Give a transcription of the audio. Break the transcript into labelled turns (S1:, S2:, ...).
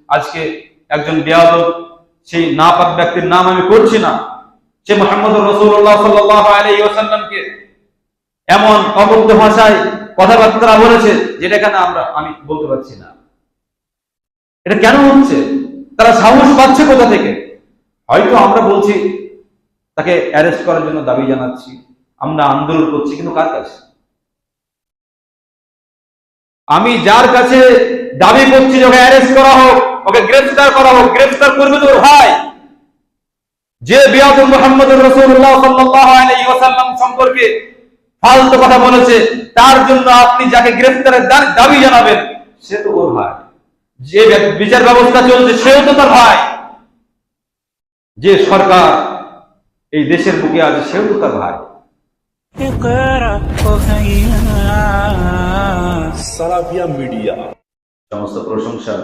S1: আজকে একজন বেয়াদব সেই নাপাক ব্যক্তির নাম আমি করছি না, সে মুহাম্মদুর রাসূলুল্লাহ সাল্লাল্লাহু আলাইহি ওয়াসাল্লামকে এমন অবদ্ধ ভাষায় কথাবার্তা বলেছে যেটা এখানে আমি বলতে পারছি না। এটা কেন হচ্ছে? তারা সাহস পাচ্ছে কোথা থেকে? হয়তো আমরা বলছি তাকে অ্যারেস্ট করার জন্য দাবি জানাচ্ছি, আমরা আন্দোলন করছি, কিন্তু কার কাছে? আমি যার কাছে দাবি করছি ওকে অ্যারেস্ট করা হোক, ওকে গ্রেফতার করা হোক, গ্রেফতার করবে তো ভাই যে বেয়াদব মুহাম্মদুর রাসূলুল্লাহ সাল্লাল্লাহু আলাইহি ওয়াসাল্লাম সম্পর্কে ফালতু কথা বলেছে, তার জন্য আপনি যাকে গ্রেফতারের দাবি জানাবেন সে তো ওর ভাই। যে বিচার ব্যবস্থা চলছে সেও তো তার ভাই। যে সরকার এই দেশের বুকে আছে সেও তো তার ভাই।
S2: সালাফিয়া মিডিয়া
S1: সমস্ত প্রশংসা